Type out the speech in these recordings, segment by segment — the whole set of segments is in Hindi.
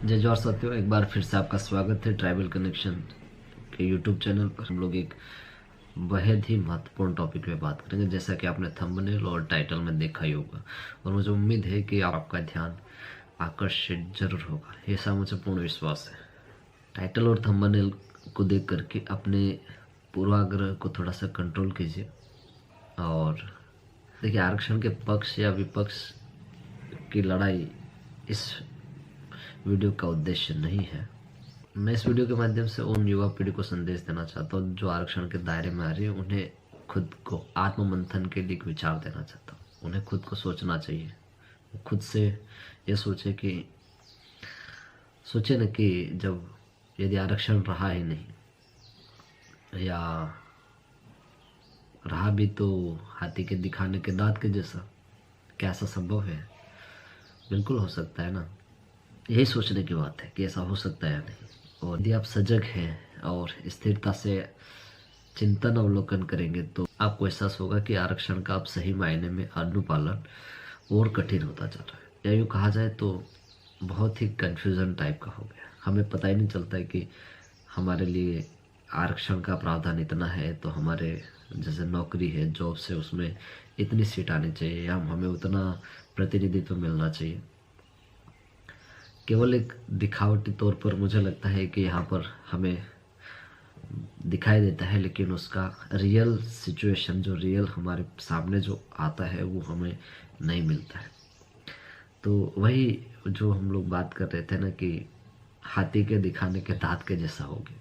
जय जोहार साथियों, एक बार फिर से आपका स्वागत है ट्राइबल कनेक्शन के यूट्यूब चैनल पर। हम लोग एक बेहद ही महत्वपूर्ण टॉपिक पे बात करेंगे, जैसा कि आपने थंबनेल और टाइटल में देखा ही होगा, और मुझे उम्मीद है कि आपका ध्यान आकर्षित जरूर होगा, ऐसा मुझे पूर्ण विश्वास है। टाइटल और थंबनेल को देख करके अपने पूर्वाग्रह को थोड़ा सा कंट्रोल कीजिए। और देखिए, आरक्षण के पक्ष या विपक्ष की लड़ाई इस वीडियो का उद्देश्य नहीं है। मैं इस वीडियो के माध्यम से उन युवा पीढ़ी को संदेश देना चाहता हूँ जो आरक्षण के दायरे में आ रही है। उन्हें खुद को आत्म मंथन के लिए एक विचार देना चाहता हूँ। उन्हें खुद को सोचना चाहिए। खुद से ये सोचे न कि जब यदि आरक्षण रहा ही नहीं, या रहा भी तो हाथी के दिखाने के दांत के जैसा, क्या ऐसा संभव है? बिल्कुल हो सकता है ना। यही सोचने की बात है कि ऐसा हो सकता है या नहीं। और यदि आप सजग हैं और स्थिरता से चिंतन अवलोकन करेंगे तो आपको एहसास होगा कि आरक्षण का अब सही मायने में अनुपालन और कठिन होता जा रहा है। या यूँ कहा जाए तो बहुत ही कन्फ्यूज़न टाइप का हो गया। हमें पता ही नहीं चलता है कि हमारे लिए आरक्षण का प्रावधान इतना है तो हमारे जैसे नौकरी है, जॉब से, उसमें इतनी सीट आनी चाहिए या हमें उतना प्रतिनिधित्व मिलना चाहिए। केवल एक दिखावटी तौर पर मुझे लगता है कि यहाँ पर हमें दिखाई देता है, लेकिन उसका रियल सिचुएशन, जो रियल हमारे सामने जो आता है, वो हमें नहीं मिलता है। तो वही जो हम लोग बात कर रहे थे ना कि हाथी के दिखाने के दांत के जैसा हो गया।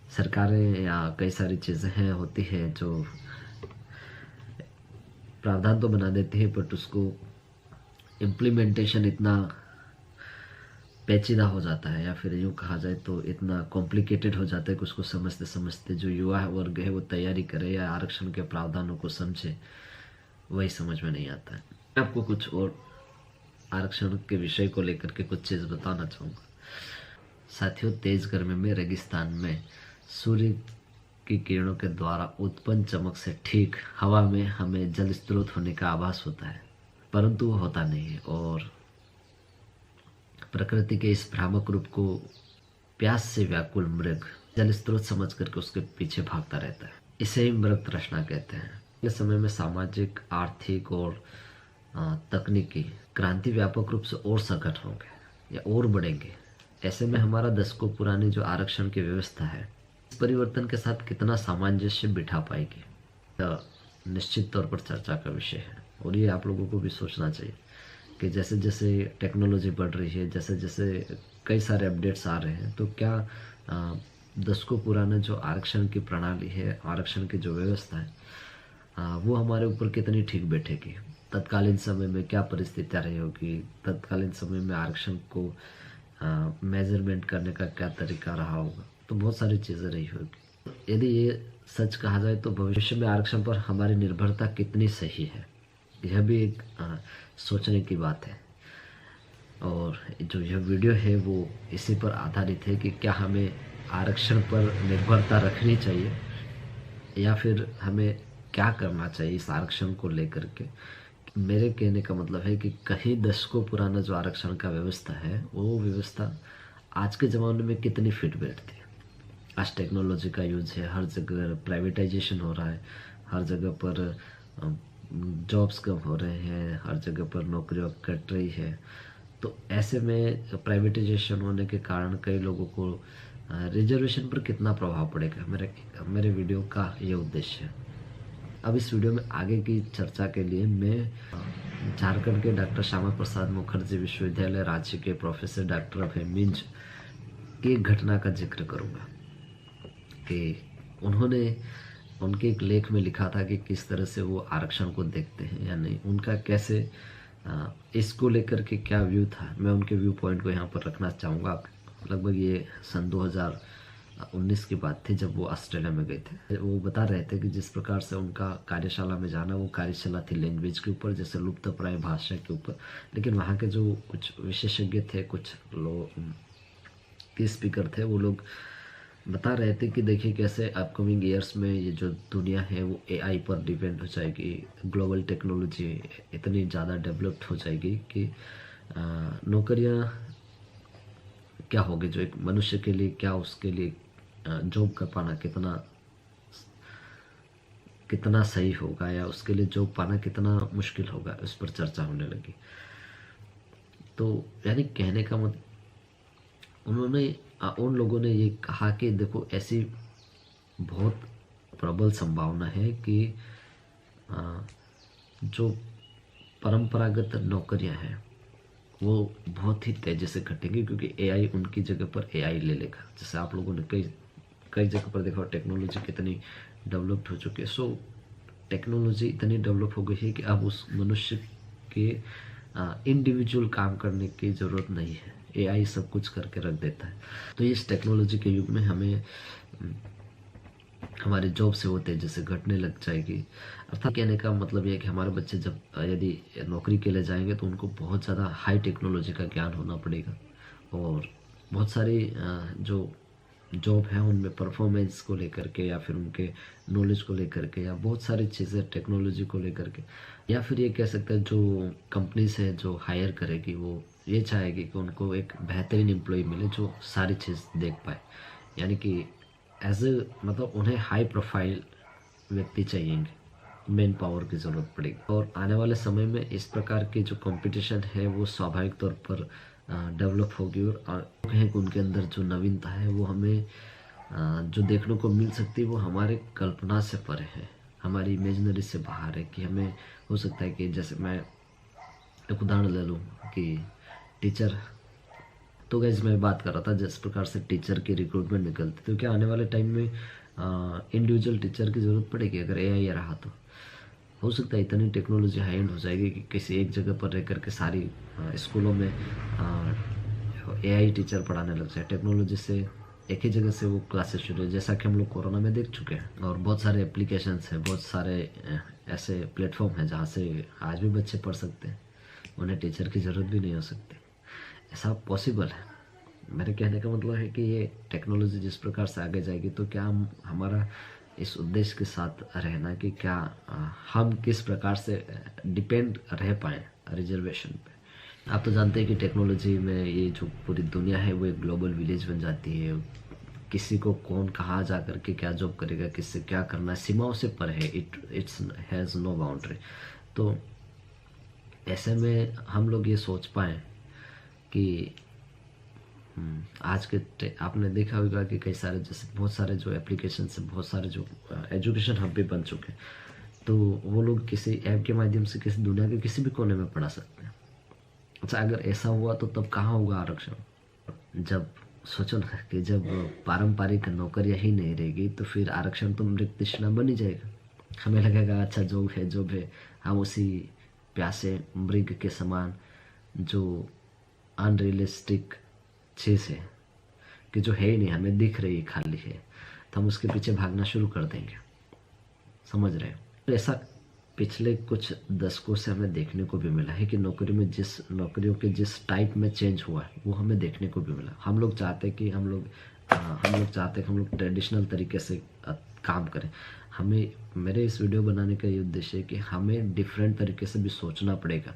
सरकारें या कई सारी चीज़ें हैं होती हैं जो प्रावधान तो बना देती है, बट उसको इम्प्लीमेंटेशन इतना पेचीदा हो जाता है, या फिर यूँ कहा जाए तो इतना कॉम्प्लिकेटेड हो जाता है कि उसको समझते समझते जो युवा वर्ग है वो तैयारी करे या आरक्षण के प्रावधानों को समझे, वही समझ में नहीं आता है। मैं आपको कुछ और आरक्षण के विषय को लेकर के कुछ चीज़ बताना चाहूँगा। साथियों, तेज गर्मी में रेगिस्तान में सूर्य की किरणों के द्वारा उत्पन्न चमक से ठीक हवा में हमें जल स्रोत होने का आभास होता है, परंतु वो होता नहीं है। और प्रकृति के इस भ्रामक रूप को प्यास से व्याकुल मृग जल स्रोत समझ करके उसके पीछे भागता रहता है। इसे ही मृग तृष्णा कहते हैं। इस समय में सामाजिक, आर्थिक और तकनीकी क्रांति व्यापक रूप से और सघन होंगे या और बढ़ेंगे। ऐसे में हमारा दशकों पुरानी जो आरक्षण की व्यवस्था है, इस परिवर्तन के साथ कितना सामंजस्य बिठा पाएगी, तो निश्चित तौर पर चर्चा का विषय है। और ये आप लोगों को भी सोचना चाहिए कि जैसे जैसे टेक्नोलॉजी बढ़ रही है, जैसे जैसे कई सारे अपडेट्स आ रहे हैं, तो क्या दशकों पुराना जो आरक्षण की प्रणाली है, आरक्षण की जो व्यवस्था है, वो हमारे ऊपर कितनी ठीक बैठेगी। तत्कालीन समय में क्या परिस्थितियाँ रही होगी, तत्कालीन समय में आरक्षण को मेजरमेंट करने का क्या तरीका रहा होगा, तो बहुत सारी चीज़ें रही होगी। यदि ये सच कहा जाए तो भविष्य में आरक्षण पर हमारी निर्भरता कितनी सही है, यह भी एक सोचने की बात है। और जो यह वीडियो है वो इसी पर आधारित है कि क्या हमें आरक्षण पर निर्भरता रखनी चाहिए या फिर हमें क्या करना चाहिए इस आरक्षण को लेकर के। मेरे कहने का मतलब है कि कहीं दशकों पुराना जो आरक्षण का व्यवस्था है, वो व्यवस्था आज के ज़माने में कितनी फिट बैठती है। आज टेक्नोलॉजी का यूज है, हर जगह प्राइवेटाइजेशन हो रहा है, हर जगह पर जॉब्स कम हो रहे हैं, हर जगह पर नौकरियां कट रही है। तो ऐसे में प्राइवेटाइजेशन होने के कारण कई लोगों को रिजर्वेशन पर कितना प्रभाव पड़ेगा, मेरे वीडियो का ये उद्देश्य है। अब इस वीडियो में आगे की चर्चा के लिए मैं झारखंड के डॉक्टर श्यामा प्रसाद मुखर्जी विश्वविद्यालय रांची के प्रोफेसर डॉक्टर अभय मिंज की एक घटना का जिक्र करूँगा कि उन्होंने उनके एक लेख में लिखा था कि किस तरह से वो आरक्षण को देखते हैं या नहीं, उनका कैसे इसको लेकर के क्या व्यू था। मैं उनके व्यू पॉइंट को यहाँ पर रखना चाहूँगा। लगभग ये सन 2019 की बात थी जब वो ऑस्ट्रेलिया में गए थे। वो बता रहे थे कि जिस प्रकार से उनका कार्यशाला में जाना, वो कार्यशाला थी लैंग्वेज के ऊपर, जैसे लुप्तप्राय भाषा के ऊपर, लेकिन वहाँ के जो कुछ विशेषज्ञ थे, कुछ लोग के स्पीकर थे, वो लोग बता रहे थे कि देखिए कैसे अपकमिंग ईयर्स में ये जो दुनिया है वो एआई पर डिपेंड हो जाएगी। ग्लोबल टेक्नोलॉजी इतनी ज़्यादा डेवलप्ड हो जाएगी कि नौकरियां क्या होगी, जो एक मनुष्य के लिए क्या उसके लिए जॉब कर पाना कितना सही होगा, या उसके लिए जॉब पाना कितना मुश्किल होगा, उस पर चर्चा होने लगी। तो यानी कहने का मतलब उन लोगों ने ये कहा कि देखो ऐसी बहुत प्रबल संभावना है कि जो परंपरागत नौकरियां हैं वो बहुत ही तेज़ी से घटेंगी, क्योंकि एआई उनकी जगह पर एआई ले लेगा। जैसे आप लोगों ने कई कई जगह पर देखा, टेक्नोलॉजी कितनी डेवलप्ड हो चुकी है। सो टेक्नोलॉजी इतनी डेवलप हो गई है कि अब उस मनुष्य के इंडिविजुअल काम करने की ज़रूरत नहीं है, एआई सब कुछ करके रख देता है। तो इस टेक्नोलॉजी के युग में हमें हमारे जॉब से वो तेजी से घटने लग जाएगी। अर्थात कहने का मतलब ये है कि हमारे बच्चे जब यदि नौकरी के लिए जाएंगे तो उनको बहुत ज़्यादा हाई टेक्नोलॉजी का ज्ञान होना पड़ेगा, और बहुत सारी जो जॉब है उनमें परफॉर्मेंस को लेकर के, या फिर उनके नॉलेज को लेकर के, या बहुत सारी चीज़ें टेक्नोलॉजी को लेकर के, या फिर ये कह सकते हैं जो कंपनीज है जो हायर करेगी वो ये चाहेगी कि उनको एक बेहतरीन एम्प्लॉय मिले जो सारी चीज़ देख पाए। यानी कि एज ए मतलब उन्हें हाई प्रोफाइल व्यक्ति चाहिएंगे, मेन पावर की ज़रूरत पड़ेगी। और आने वाले समय में इस प्रकार की जो कंपटीशन है वो स्वाभाविक तौर पर डेवलप होगी, और कहें कि उनके अंदर जो नवीनता है वो हमें जो देखने को मिल सकती है वो हमारे कल्पना से परे है, हमारी इमेजिनरी से बाहर है। कि हमें हो सकता है कि जैसे मैं एक उदाहरण ले लूँ कि टीचर, तो गाइस मैं बात कर रहा था जिस प्रकार से टीचर की रिक्रूटमेंट निकलती, तो क्या आने वाले टाइम में इंडिविजुअल टीचर की ज़रूरत पड़ेगी अगर एआई रहा तो? हो सकता है इतनी टेक्नोलॉजी हाई एंड हो जाएगी कि किसी एक जगह पर रह करके सारी स्कूलों में एआई टीचर पढ़ाने लग जाए। टेक्नोलॉजी से एक ही जगह से वो क्लासेस शुरू है, जैसा कि हम लोग कोरोना में देख चुके हैं। और बहुत सारे एप्लीकेशंस हैं, बहुत सारे ऐसे प्लेटफॉर्म हैं जहाँ से आज भी बच्चे पढ़ सकते हैं, उन्हें टीचर की ज़रूरत भी नहीं हो सकती। ऐसा पॉसिबल है। मेरे कहने का मतलब है कि ये टेक्नोलॉजी जिस प्रकार से आगे जाएगी तो क्या हमारा इस उद्देश्य के साथ रहना कि क्या हम किस प्रकार से डिपेंड रह पाएँ रिजर्वेशन पे। आप तो जानते हैं कि टेक्नोलॉजी में ये जो पूरी दुनिया है वो एक ग्लोबल विलेज बन जाती है। किसी को कौन कहाँ जा कर के क्या जॉब करेगा, किससे क्या करना है, सीमाओं से पर है। It's has no boundary. तो ऐसे में हम लोग ये सोच पाएँ कि आज के आपने देखा होगा कि कई सारे जैसे बहुत सारे जो एप्लीकेशन से बहुत सारे जो एजुकेशन हब भी बन चुके हैं, तो वो लोग किसी ऐप के माध्यम से किसी दुनिया के किसी भी कोने में पढ़ा सकते हैं। अच्छा, अगर ऐसा हुआ तो तब कहाँ होगा आरक्षण? जब सोचो ना कि जब पारंपरिक नौकरियां ही नहीं रहेगी तो फिर आरक्षण तो मृत तृष्णा बन ही जाएगा। हमें लगेगा अच्छा जॉब है, हम उसी प्यासे मृग के समान जो अनरियलिस्टिक चीज़ है कि जो है ही नहीं, हमें दिख रही है खाली है, तो हम उसके पीछे भागना शुरू कर देंगे। समझ रहे हैं? तो ऐसा पिछले कुछ दशकों से हमें देखने को भी मिला है कि नौकरियों के जिस टाइप में चेंज हुआ है वो हमें देखने को भी मिला। हम लोग चाहते हैं कि हम लोग ट्रेडिशनल तरीके से काम करें। मेरे इस वीडियो बनाने का ये उद्देश्य है कि हमें डिफरेंट तरीके से भी सोचना पड़ेगा।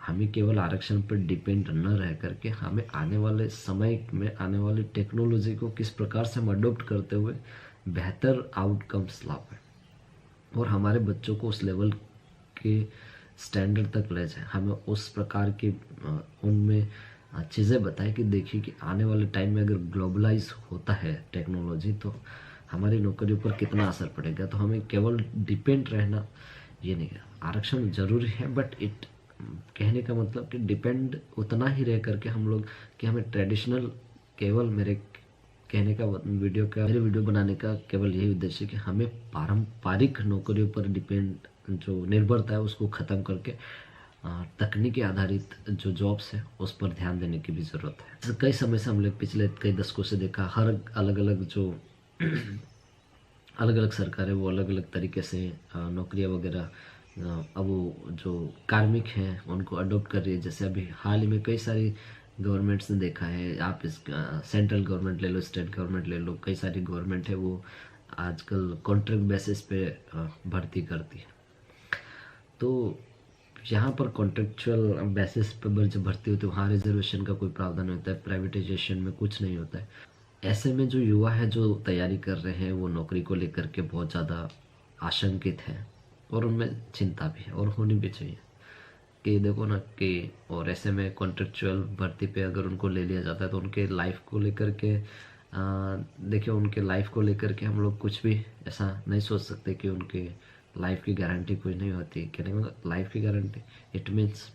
हमें केवल आरक्षण पर डिपेंड न रह करके हमें आने वाले समय में आने वाली टेक्नोलॉजी को किस प्रकार से हम अडोप्ट करते हुए बेहतर आउटकम्स ला पाए और हमारे बच्चों को उस लेवल के स्टैंडर्ड तक ले जाए। हमें उस प्रकार की उनमें चीज़ें बताएं कि देखिए कि आने वाले टाइम में अगर ग्लोबलाइज होता है टेक्नोलॉजी तो हमारी नौकरियों पर कितना असर पड़ेगा। तो हमें केवल डिपेंड रहना ये नहीं है। आरक्षण ज़रूरी है, बट कहने का मतलब कि डिपेंड उतना ही रह करके हम लोग कि हमें ट्रेडिशनल केवल मेरे वीडियो बनाने का केवल यही उद्देश्य है कि हमें पारंपरिक नौकरियों पर डिपेंड जो निर्भरता है उसको ख़त्म करके तकनीकी आधारित जो जॉब्स है उस पर ध्यान देने की भी ज़रूरत है। कई समय से हम लोग पिछले कई दशकों से देखा, हर अलग अलग सरकारें वो अलग अलग तरीके से नौकरियां वगैरह अब वो जो कार्मिक हैं उनको अडॉप्ट कर रही है। जैसे अभी हाल ही में कई सारी गवर्नमेंट्स ने देखा है, आप इस सेंट्रल गवर्नमेंट ले लो, स्टेट गवर्नमेंट ले लो, कई सारी गवर्नमेंट है वो आजकल कॉन्ट्रैक्ट बेसिस पे भर्ती करती है। तो यहाँ पर कॉन्ट्रेक्चुअल बेसिस पर जब भर्ती होती है वहाँ रिजर्वेशन का कोई प्रावधान नहीं होता है, प्राइवेटाइजेशन में कुछ नहीं होता है। ऐसे में जो युवा है जो तैयारी कर रहे हैं वो नौकरी को लेकर के बहुत ज़्यादा आशंकित हैं और उनमें चिंता भी है और होनी भी चाहिए कि देखो ना कि और ऐसे में कॉन्ट्रेक्चुअल भर्ती पे अगर उनको ले लिया जाता है तो उनके लाइफ को लेकर के देखिए उनके लाइफ को लेकर के हम लोग कुछ भी ऐसा नहीं सोच सकते कि उनके लाइफ की गारंटी कोई नहीं होती। कहने का मतलब लाइफ की गारंटी इट मीन्स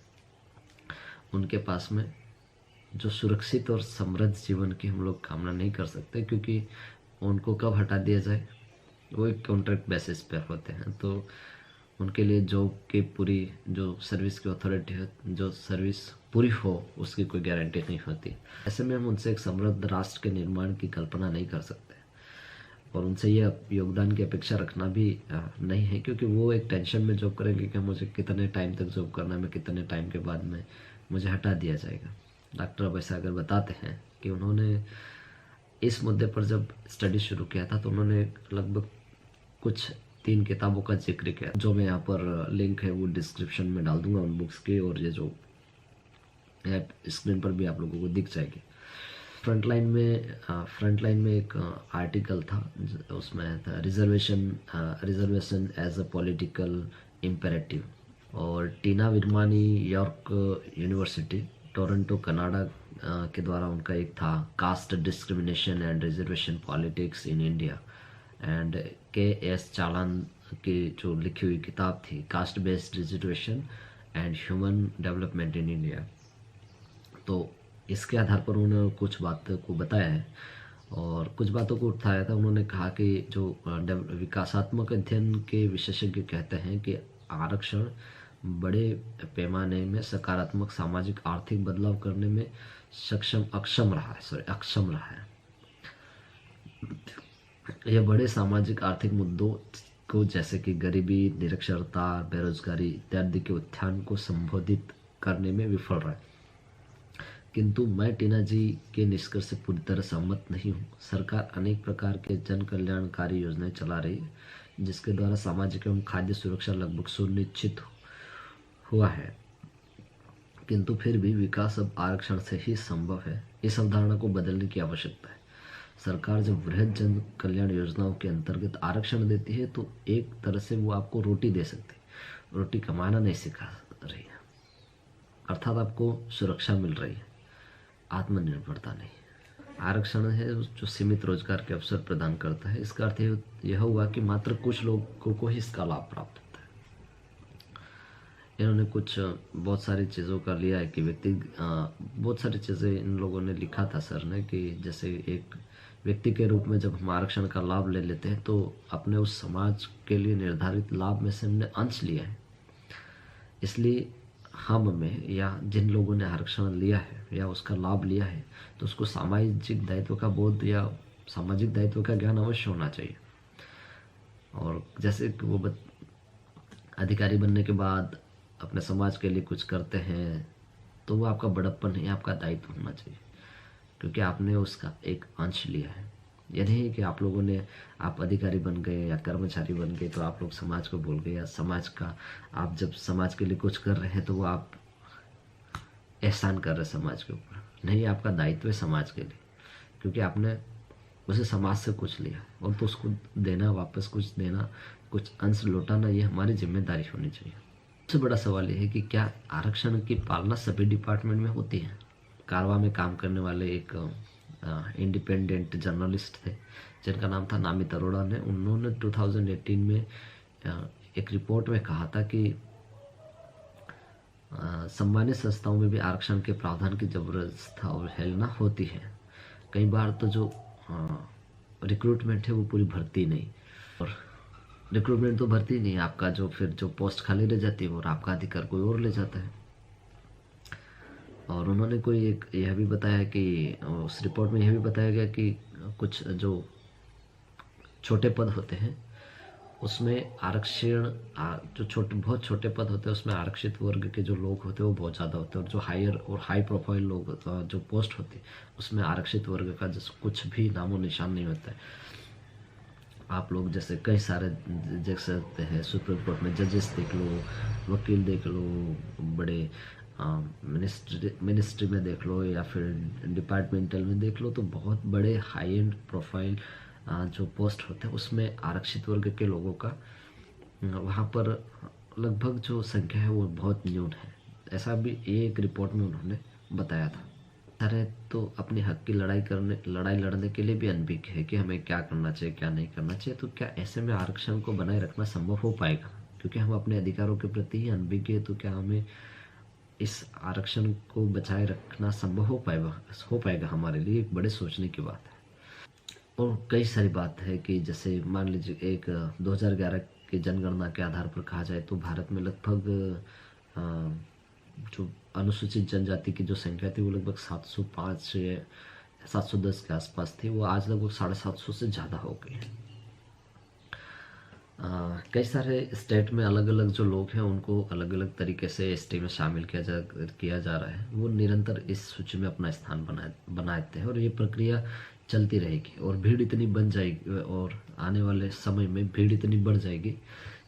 उनके पास में जो सुरक्षित और समृद्ध जीवन की हम लोग कामना नहीं कर सकते, क्योंकि उनको कब हटा दिया जाए वो एक कॉन्ट्रैक्ट बेसिस पर होते हैं। तो उनके लिए जॉब की पूरी जो सर्विस की अथॉरिटी है, जो सर्विस पूरी हो उसकी कोई गारंटी नहीं होती। ऐसे में हम उनसे एक समृद्ध राष्ट्र के निर्माण की कल्पना नहीं कर सकते और उनसे यह योगदान की अपेक्षा रखना भी नहीं है, क्योंकि वो एक टेंशन में जॉब करेंगे कि मुझे कितने टाइम तक जॉब करना है, कितने टाइम के बाद में मुझे हटा दिया जाएगा। डॉक्टर अभय अगर बताते हैं कि उन्होंने इस मुद्दे पर जब स्टडी शुरू किया था तो उन्होंने लगभग कुछ 3 किताबों का जिक्र किया, जो मैं यहाँ पर लिंक है वो डिस्क्रिप्शन में डाल दूंगा उन बुक्स के, और ये जो स्क्रीन पर भी आप लोगों को दिख जाएगी। फ्रंटलाइन में एक आर्टिकल था, उसमें था reservation as a political imperative, और Tina Virmani York university Toronto Canada के द्वारा उनका एक था caste discrimination and reservation politics in India, and KS. Chalan की जो लिखी हुई किताब थी caste based reservation and human development in India. तो इसके आधार पर उन्होंने कुछ बातों को बताया है और कुछ बातों को उठाया था। उन्होंने कहा कि जो विकासात्मक अध्ययन के विशेषज्ञ कहते हैं कि आरक्षण बड़े पैमाने में सकारात्मक सामाजिक आर्थिक बदलाव करने में अक्षम रहा है। यह बड़े सामाजिक आर्थिक मुद्दों को जैसे कि गरीबी, निरक्षरता, बेरोजगारी इत्यादि के उत्थान को संबोधित करने में विफल रहा है। किंतु मैं टीना जी के निष्कर्ष से पूरी तरह सहमत नहीं हूँ। सरकार अनेक प्रकार के जन कल्याणकारी योजनाएं चला रही है जिसके द्वारा सामाजिक एवं खाद्य सुरक्षा लगभग सुनिश्चित हुआ है, किंतु फिर भी विकास अब आरक्षण से ही संभव है। इस अवधारणा को बदलने की आवश्यकता है। सरकार जब वृहद जन कल्याण योजनाओं के अंतर्गत आरक्षण देती है तो एक तरह से वो आपको रोटी दे सकती है, रोटी कमाना नहीं सिखा रही है, अर्थात आपको सुरक्षा मिल रही है, आत्मनिर्भरता नहीं। आरक्षण है जो सीमित रोजगार के अवसर प्रदान करता है। इसका अर्थ यह हुआ कि मात्र कुछ लोगों को ही इसका लाभ प्राप्त होता है। इन्होंने बहुत सारी चीज़ों का लिया है कि बहुत सारी चीज़ें इन लोगों ने लिखा था सर ने, कि जैसे एक व्यक्ति के रूप में जब हम आरक्षण का लाभ ले लेते हैं तो अपने उस समाज के लिए निर्धारित लाभ में से हमने अंश लिया है। इसलिए हम में या जिन लोगों ने आरक्षण लिया है या उसका लाभ लिया है तो उसको सामाजिक दायित्व का बोध या सामाजिक दायित्व का ज्ञान अवश्य होना चाहिए। और जैसे कि वो अधिकारी बनने के बाद अपने समाज के लिए कुछ करते हैं तो वो आपका बड़प्पन नहीं, आपका दायित्व होना चाहिए, क्योंकि आपने उसका एक अंश लिया है। यह नहीं कि आप लोगों ने आप अधिकारी बन गए या कर्मचारी बन गए तो आप लोग समाज को भूल गए, या समाज का आप जब समाज के लिए कुछ कर रहे हैं तो वो आप एहसान कर रहे समाज के ऊपर नहीं, आपका दायित्व है समाज के लिए, क्योंकि आपने उसे समाज से कुछ लिया और तो उसको देना, वापस कुछ देना, कुछ अंश लौटाना, ये हमारी जिम्मेदारी होनी चाहिए। सबसे बड़ा सवाल ये है कि क्या आरक्षण की पालना सभी डिपार्टमेंट में होती है। कारवा में काम करने वाले एक इंडिपेंडेंट जर्नलिस्ट थे जिनका नाम था नामित अरोड़ा ने, उन्होंने 2018 में एक रिपोर्ट में कहा था कि सम्मानित संस्थाओं में भी आरक्षण के प्रावधान की जबरदस्त अवहेलना होती है। कई बार तो जो रिक्रूटमेंट है वो पूरी भर्ती नहीं, और रिक्रूटमेंट तो भर्ती नहीं, आपका जो पोस्ट खाली रह जाती है और आपका अधिकार कोई और ले जाता है। और उन्होंने यह भी बताया कि उस रिपोर्ट में यह भी बताया गया कि कुछ जो छोटे पद होते हैं उसमें आरक्षण जो बहुत छोटे पद होते हैं उसमें आरक्षित वर्ग के जो लोग होते हैं वो बहुत ज़्यादा होते हैं, और जो हायर और हाई प्रोफाइल लोग जो पोस्ट होती है उसमें आरक्षित वर्ग का कुछ भी नामो निशान नहीं होता है। आप लोग जैसे कई सारे देख सकते हैं, सुप्रीम कोर्ट में जजेस देख लो, वकील देख लो, बड़े मिनिस्ट्री में देख लो या फिर डिपार्टमेंटल में देख लो, तो बहुत बड़े हाई एंड प्रोफाइल जो पोस्ट होते हैं उसमें आरक्षित वर्ग के लोगों का वहाँ पर लगभग जो संख्या है वो बहुत न्यून है। ऐसा भी एक रिपोर्ट में उन्होंने बताया था। सारे तो अपने हक की लड़ाई लड़ने के लिए भी अनभिज्ञ है कि हमें क्या करना चाहिए क्या नहीं करना चाहिए। तो क्या ऐसे में आरक्षण को बनाए रखना संभव हो पाएगा? क्योंकि हम अपने अधिकारों के प्रति ही अनभिज्ञ है, तो क्या हमें इस आरक्षण को बचाए रखना संभव हो पाएगा हमारे लिए? एक बड़े सोचने की बात है। और कई सारी बात है कि जैसे मान लीजिए एक 2011 की जनगणना के आधार पर कहा जाए तो भारत में लगभग जो अनुसूचित जनजाति की जो संख्या थी वो लगभग 705 से 710 के आसपास थी। वो आज लगभग 750 से ज़्यादा हो गई है। कई सारे स्टेट में अलग अलग जो लोग हैं उनको अलग अलग तरीके से एसटी में शामिल किया जा रहा है। वो निरंतर इस सूची में अपना स्थान बनाते हैं और ये प्रक्रिया चलती रहेगी और भीड़ इतनी बन जाएगी और आने वाले समय में भीड़ इतनी बढ़ जाएगी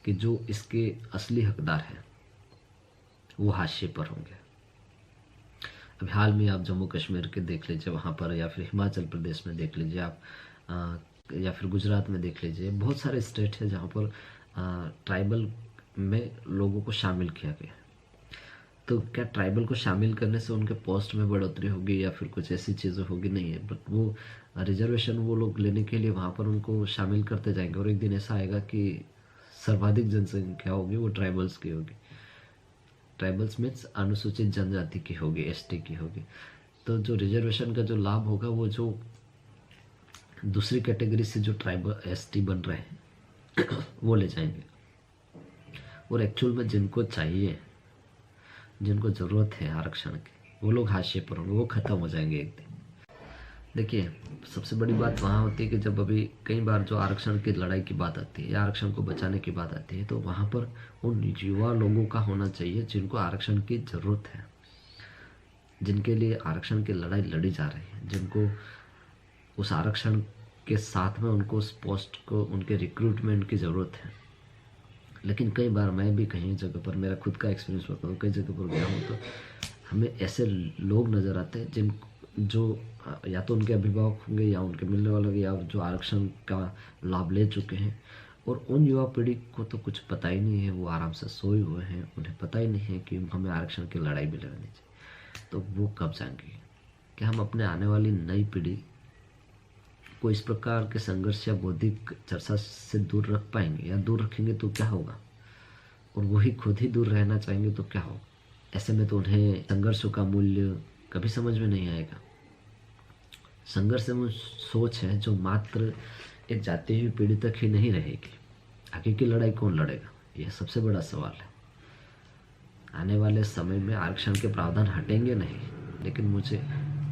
कि जो इसके असली हकदार हैं वो हाशिए पर होंगे। अभी हाल में आप जम्मू कश्मीर के देख लीजिए, वहाँ पर, या फिर हिमाचल प्रदेश में देख लीजिए आप, या फिर गुजरात में देख लीजिए, बहुत सारे स्टेट है जहाँ पर ट्राइबल में लोगों को शामिल किया गया। तो क्या ट्राइबल को शामिल करने से उनके पोस्ट में बढ़ोतरी होगी या फिर कुछ ऐसी चीज़ें होगी? नहीं है, बट वो रिजर्वेशन वो लोग लेने के लिए वहाँ पर उनको शामिल करते जाएंगे और एक दिन ऐसा आएगा कि सर्वाधिक जनसंख्या होगी वो ट्राइबल्स की होगी। ट्राइबल्स मीन्स अनुसूचित जनजाति की होगी, एसटी की होगी। तो जो रिजर्वेशन का जो लाभ होगा वो जो दूसरी कैटेगरी से जो ट्राइबल एसटी बन रहे हैं वो ले जाएंगे। और एक्चुअल में जिनको चाहिए, जिनको ज़रूरत है आरक्षण की, वो लोग हाशिए पर होंगे, वो ख़त्म हो जाएंगे एक दिन। देखिए, सबसे बड़ी बात वहाँ होती है कि जब अभी कई बार जो आरक्षण की लड़ाई की बात आती है या आरक्षण को बचाने की बात आती है, तो वहाँ पर उन युवा लोगों का होना चाहिए जिनको आरक्षण की ज़रूरत है, जिनके लिए आरक्षण की लड़ाई लड़ी जा रही है, जिनको उस आरक्षण के साथ में उनको उस पोस्ट को, उनके रिक्रूटमेंट की ज़रूरत है। लेकिन कई बार मैं भी कहीं जगह पर, मेरा खुद का एक्सपीरियंस होता है, कई जगह पर गया हूँ तो हमें ऐसे लोग नज़र आते हैं जो या तो उनके अभिभावक होंगे या उनके मिलने वाले होंगे या जो आरक्षण का लाभ ले चुके हैं, और उन युवा पीढ़ी को तो कुछ पता ही नहीं है, वो आराम से सोए हुए हैं, उन्हें पता ही नहीं है कि हमें आरक्षण की लड़ाई भी लड़नी चाहिए। तो वो कब जाएंगे? कि हम अपने आने वाली नई पीढ़ी को इस प्रकार के संघर्ष या बौद्धिक चर्चा से दूर रख पाएंगे? या दूर रखेंगे तो क्या होगा? और वही खुद ही दूर रहना चाहेंगे तो क्या होगा? ऐसे में तो उन्हें संघर्षों का मूल्य कभी समझ में नहीं आएगा। संघर्ष वो सोच है जो मात्र एक जाती हुई पीढ़ी तक ही नहीं रहेगी। आगे की लड़ाई कौन लड़ेगा? यह सबसे बड़ा सवाल है। आने वाले समय में आरक्षण के प्रावधान हटेंगे नहीं, लेकिन मुझे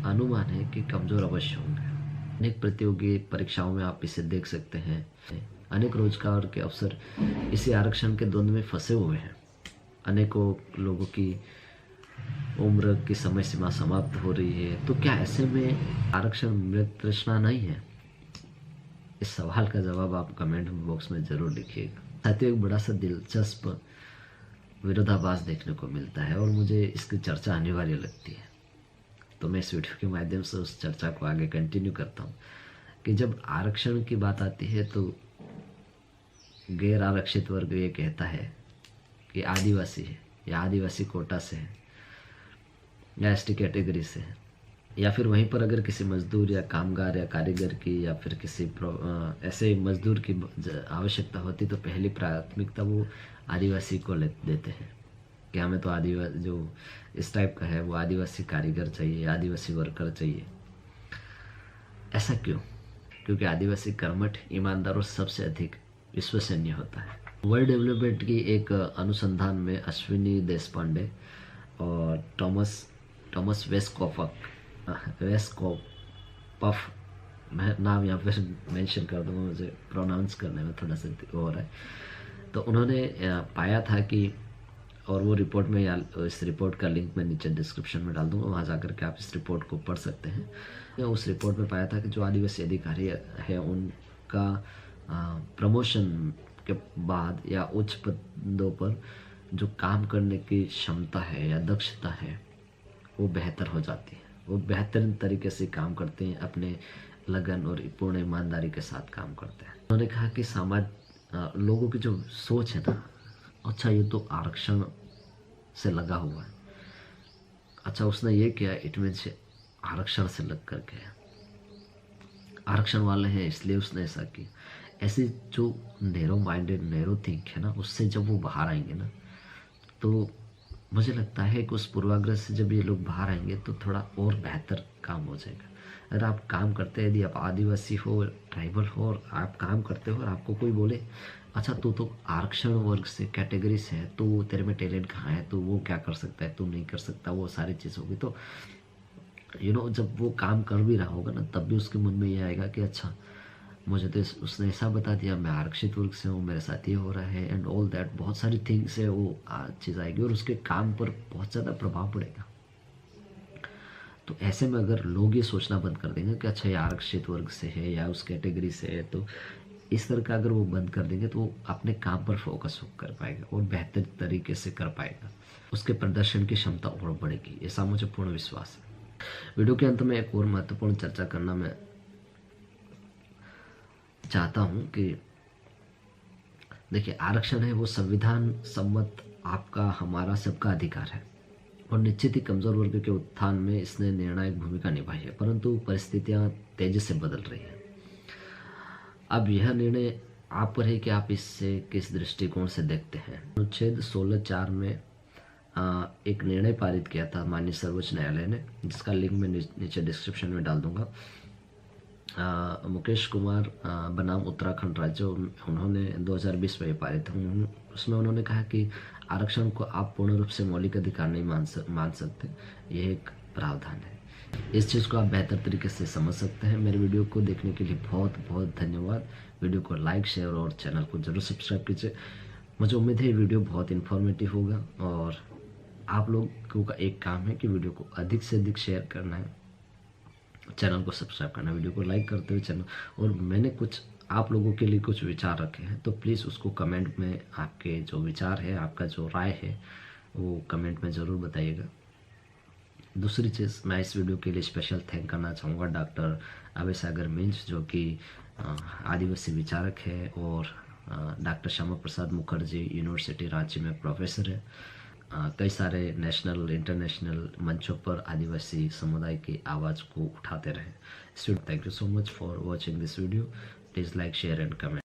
अनुमान है कि कमज़ोर अवश्य होंगे। अनेक प्रतियोगी परीक्षाओं में आप इसे देख सकते हैं। अनेक रोजगार के अवसर इसी आरक्षण के द्वंद्व में फंसे हुए हैं। अनेकों लोगों की उम्र की समय सीमा समाप्त हो रही है। तो क्या ऐसे में आरक्षण मृत तृष्णा नहीं है? इस सवाल का जवाब आप कमेंट बॉक्स में जरूर लिखिएगा। साथियों, एक बड़ा सा दिलचस्प विरोधाभास देखने को मिलता है और मुझे इसकी चर्चा अनिवार्य लगती है। तो मैं इस वीडियो के माध्यम से उस चर्चा को आगे कंटिन्यू करता हूँ कि जब आरक्षण की बात आती है तो गैर आरक्षित वर्ग ये कहता है कि आदिवासी है या आदिवासी कोटा से है या एसटी कैटेगरी से है, या फिर वहीं पर अगर किसी मजदूर या कामगार या कारीगर की या फिर किसी ऐसे मजदूर की आवश्यकता होती तो पहली प्राथमिकता वो आदिवासी को देते हैं कि हमें तो आदिवासी जो इस टाइप का है वो आदिवासी कारीगर चाहिए, आदिवासी वर्कर चाहिए। ऐसा क्यों? क्योंकि आदिवासी कर्मठ, ईमानदार और सबसे अधिक विश्वसनीय होता है। वर्ल्ड डेवलपमेंट की एक अनुसंधान में अश्विनी देशपांडे और टॉमस वेस्कोपफ, मैं नाम यहाँ पे मेंशन कर दूँगा, मुझे प्रोनाउंस करने में थोड़ा सा हो रहा है। तो उन्होंने पाया था कि, और वो रिपोर्ट में, या इस रिपोर्ट का लिंक मैं नीचे डिस्क्रिप्शन में डाल दूँगा, वहाँ जाकर के आप इस रिपोर्ट को पढ़ सकते हैं। उस रिपोर्ट में पाया था कि जो आदिवासी अधिकारी है उनका प्रमोशन के बाद या उच्च पदों पर जो काम करने की क्षमता है या दक्षता है वो बेहतर हो जाती है। वो बेहतरीन तरीके से काम करते हैं, अपने लगन और पूर्ण ईमानदारी के साथ काम करते हैं। उन्होंने कहा कि लोगों की जो सोच है ना, अच्छा ये तो आरक्षण से लगा हुआ है, अच्छा उसने ये किया, इट मीन्स आरक्षण से लग कर गया, आरक्षण वाले हैं इसलिए उसने ऐसा किया। ऐसे जो नैरो माइंडेड नैरो थिंक है ना, उससे जब वो बाहर आएंगे ना, तो मुझे लगता है कि उस पूर्वाग्रह से जब ये लोग बाहर आएंगे तो थोड़ा और बेहतर काम हो जाएगा। अगर आप काम करते हैं, यदि आप आदिवासी हो, ट्राइबल हो, और आप काम करते हो और आपको कोई बोले अच्छा तू तो आरक्षण वर्ग से कैटेगरी से है, तो तेरे में टैलेंट कहाँ है, तो वो क्या कर सकता है, तू नहीं कर सकता, वो सारी चीज़ होगी, तो जब वो काम कर भी रहा होगा ना, तब भी उसके मन में ये आएगा कि अच्छा मुझे तो उसने ऐसा बता दिया, मैं आरक्षित वर्ग से हूँ, मेरे साथ ये हो रहा है एंड ऑल दैट, बहुत सारी थिंग्स है, वो चीज़ आएगी और उसके काम पर बहुत ज़्यादा प्रभाव पड़ेगा। तो ऐसे में अगर लोग ये सोचना बंद कर देंगे कि अच्छा ये आरक्षित वर्ग से है या उस कैटेगरी से है, तो इस तरह का अगर वो बंद कर देंगे तो वो अपने काम पर फोकस कर पाएगा और बेहतर तरीके से कर पाएगा, उसके प्रदर्शन की क्षमता और बढ़ेगी, ऐसा मुझे पूर्ण विश्वास है। वीडियो के अंत में एक और महत्वपूर्ण चर्चा करना मैं चाहता हूँ कि देखिए, आरक्षण है वो संविधान सम्मत आपका हमारा सबका अधिकार है और निश्चित ही कमजोर वर्ग के उत्थान में इसने निर्णायक भूमिका निभाई है, परंतु परिस्थितियां तेजी से बदल रही हैं। अब यह निर्णय आप पर है कि आप इससे किस दृष्टिकोण से देखते हैं। अनुच्छेद 16(4) में एक निर्णय पारित किया था माननीय सर्वोच्च न्यायालय ने, जिसका लिंक मैं नीचे डिस्क्रिप्शन में डाल दूंगा। मुकेश कुमार बनाम उत्तराखंड राज्य, उन्होंने 2020 में ये पारित था। उसमें उन्होंने कहा कि आरक्षण को आप पूर्ण रूप से मौलिक अधिकार नहीं मान सकते, यह एक प्रावधान है। इस चीज़ को आप बेहतर तरीके से समझ सकते हैं। मेरे वीडियो को देखने के लिए बहुत बहुत धन्यवाद। वीडियो को लाइक, शेयर और चैनल को जरूर सब्सक्राइब कीजिए। मुझे उम्मीद है ये वीडियो बहुत इन्फॉर्मेटिव होगा और आप लोगों का एक काम है कि वीडियो को अधिक से अधिक शेयर करना है, चैनल को सब्सक्राइब करना, वीडियो को लाइक करते हुए चैनल, और मैंने कुछ आप लोगों के लिए कुछ विचार रखे हैं, तो प्लीज़ उसको कमेंट में आपके जो विचार है, आपका जो राय है, वो कमेंट में ज़रूर बताइएगा। दूसरी चीज़, मैं इस वीडियो के लिए स्पेशल थैंक करना चाहूँगा डॉक्टर अभय सागर मिंज, जो कि आदिवासी विचारक है, और डॉक्टर श्यामा प्रसाद मुखर्जी यूनिवर्सिटी रांची में प्रोफेसर है। कई सारे नेशनल इंटरनेशनल मंचों पर आदिवासी समुदाय की आवाज़ को उठाते रहे। Thank you so much for watching this video. Please like, share and comment.